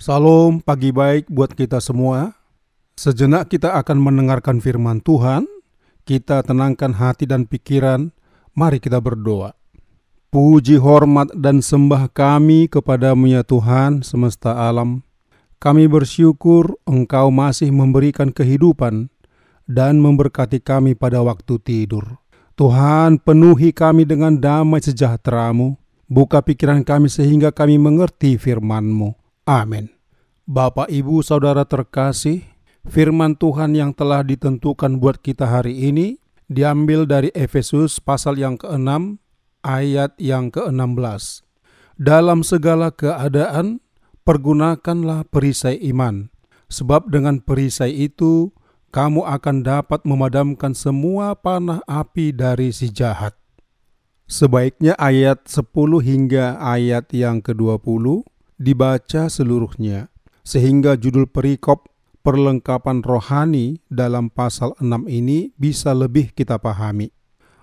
Salam pagi baik buat kita semua. Sejenak kita akan mendengarkan firman Tuhan. Kita tenangkan hati dan pikiran. Mari kita berdoa. Puji, hormat, dan sembah kami kepadamu ya Tuhan semesta alam. Kami bersyukur Engkau masih memberikan kehidupan dan memberkati kami pada waktu tidur. Tuhan, penuhi kami dengan damai sejahtera-Mu. Buka pikiran kami sehingga kami mengerti firman-Mu. Amin. Bapak, Ibu, Saudara terkasih, firman Tuhan yang telah ditentukan buat kita hari ini diambil dari Efesus pasal yang ke-6 ayat yang ke-16. Dalam segala keadaan, pergunakanlah perisai iman, sebab dengan perisai itu kamu akan dapat memadamkan semua panah api dari si jahat. Sebaiknya ayat 10 hingga ayat yang ke-20 dibaca seluruhnya, sehingga judul perikop perlengkapan rohani dalam pasal 6 ini bisa lebih kita pahami.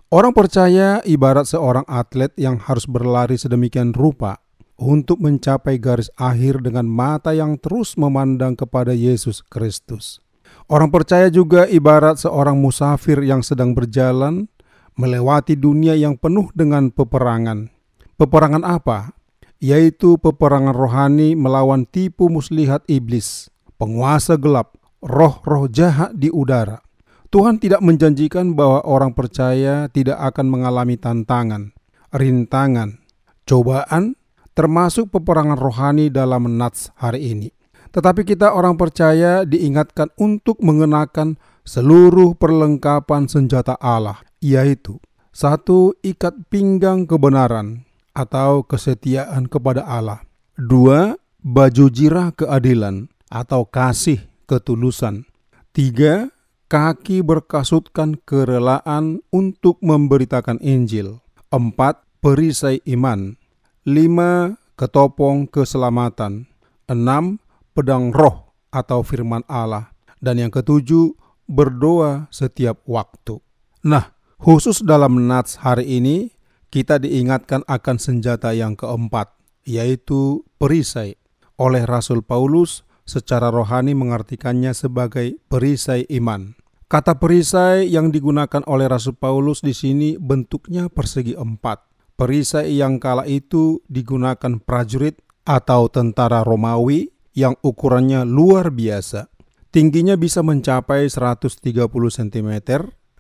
Orang percaya ibarat seorang atlet yang harus berlari sedemikian rupa untuk mencapai garis akhir dengan mata yang terus memandang kepada Yesus Kristus. Orang percaya juga ibarat seorang musafir yang sedang berjalan melewati dunia yang penuh dengan peperangan. Peperangan apa? Yaitu peperangan rohani melawan tipu muslihat iblis, penguasa gelap, roh-roh jahat di udara. Tuhan tidak menjanjikan bahwa orang percaya tidak akan mengalami tantangan, rintangan, cobaan, termasuk peperangan rohani dalam Nats hari ini. Tetapi kita orang percaya diingatkan untuk mengenakan seluruh perlengkapan senjata Allah, yaitu 1. Ikat pinggang kebenaran atau kesetiaan kepada Allah. 2. Baju jirah keadilan atau kasih ketulusan. 3. Kaki berkasutkan kerelaan untuk memberitakan Injil. 4. Perisai iman. 5. Ketopong keselamatan. 6. Pedang roh atau firman Allah. Dan yang ke-7, berdoa setiap waktu. Nah, khusus dalam Nats hari ini, kita diingatkan akan senjata yang keempat, yaitu perisai. Oleh Rasul Paulus, secara rohani mengartikannya sebagai perisai iman. Kata perisai yang digunakan oleh Rasul Paulus di sini bentuknya persegi empat. Perisai yang kala itu digunakan prajurit atau tentara Romawi yang ukurannya luar biasa. Tingginya bisa mencapai 130 cm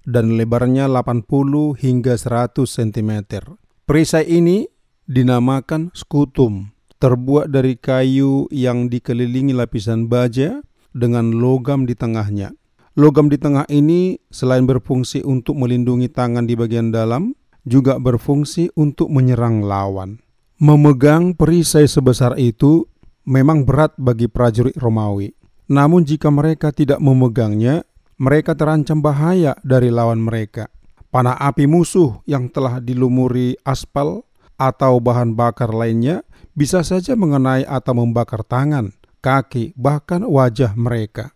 dan lebarnya 80 hingga 100 cm. Perisai ini dinamakan skutum, terbuat dari kayu yang dikelilingi lapisan baja dengan logam di tengahnya. Logam di tengah ini selain berfungsi untuk melindungi tangan di bagian dalam, juga berfungsi untuk menyerang lawan. Memegang perisai sebesar itu memang berat bagi prajurit Romawi. Namun jika mereka tidak memegangnya, mereka terancam bahaya dari lawan mereka. Panah api musuh yang telah dilumuri aspal atau bahan bakar lainnya bisa saja mengenai atau membakar tangan, kaki, bahkan wajah mereka.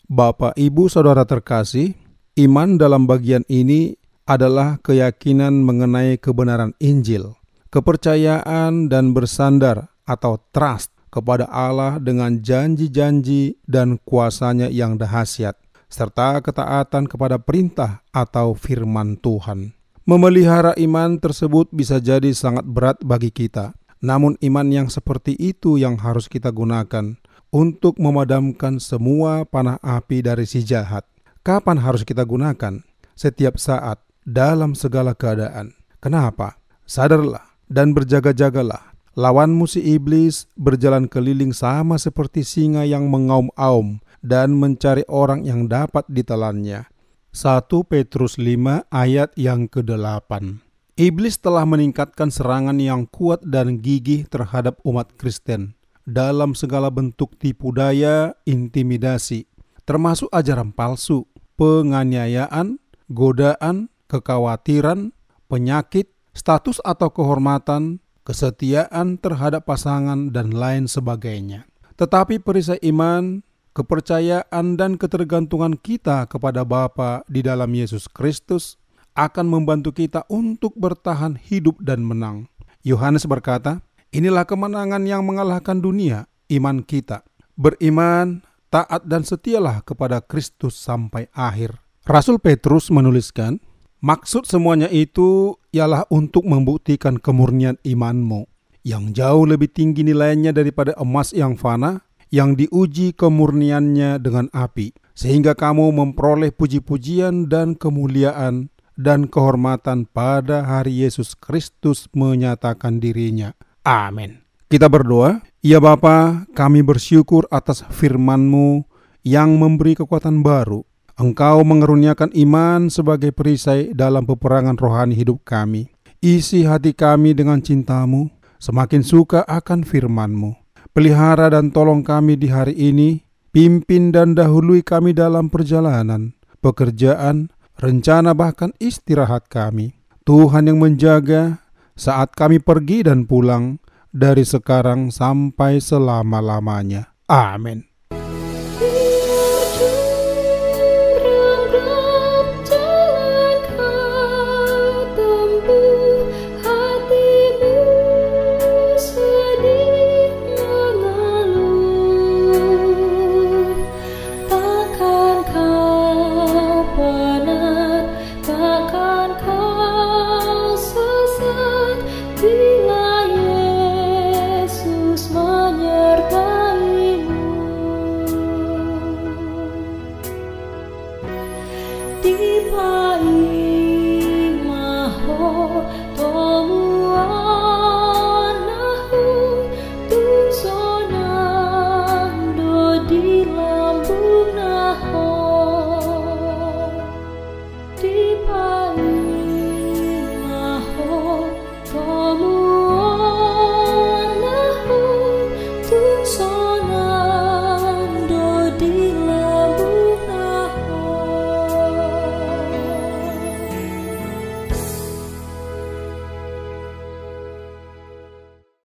Bapak, Ibu, Saudara terkasih, iman dalam bagian ini adalah keyakinan mengenai kebenaran Injil, kepercayaan dan bersandar atau trust kepada Allah dengan janji-janji dan kuasanya yang dahsyat, serta ketaatan kepada perintah atau firman Tuhan. Memelihara iman tersebut bisa jadi sangat berat bagi kita. Namun iman yang seperti itu yang harus kita gunakan untuk memadamkan semua panah api dari si jahat. Kapan harus kita gunakan? Setiap saat, dalam segala keadaan. Kenapa? Sadarlah dan berjaga-jagalah. Lawanmu si iblis berjalan keliling sama seperti singa yang mengaum-aum dan mencari orang yang dapat ditelannya. 1 Petrus 5 ayat yang ke-8. Iblis telah meningkatkan serangan yang kuat dan gigih terhadap umat Kristen dalam segala bentuk tipu daya, intimidasi, termasuk ajaran palsu, penganiayaan, godaan, kekhawatiran, penyakit, status atau kehormatan, kesetiaan terhadap pasangan, dan lain sebagainya. Tetapi perisai iman, kepercayaan dan ketergantungan kita kepada Bapa di dalam Yesus Kristus akan membantu kita untuk bertahan hidup dan menang. Yohanes berkata, inilah kemenangan yang mengalahkan dunia, iman kita. Beriman, taat dan setialah kepada Kristus sampai akhir. Rasul Petrus menuliskan, maksud semuanya itu ialah untuk membuktikan kemurnian imanmu, yang jauh lebih tinggi nilainya daripada emas yang fana, yang diuji kemurniannya dengan api, sehingga kamu memperoleh puji-pujian dan kemuliaan dan kehormatan pada hari Yesus Kristus menyatakan dirinya. Amin. Kita berdoa. Ya Bapa, kami bersyukur atas firman-Mu yang memberi kekuatan baru. Engkau mengeruniakan iman sebagai perisai dalam peperangan rohani hidup kami. Isi hati kami dengan cinta-Mu, semakin suka akan firman-Mu. Pelihara dan tolong kami di hari ini, pimpin dan dahului kami dalam perjalanan, pekerjaan, rencana bahkan istirahat kami. Tuhan yang menjaga saat kami pergi dan pulang dari sekarang sampai selama-lamanya. Amin. Di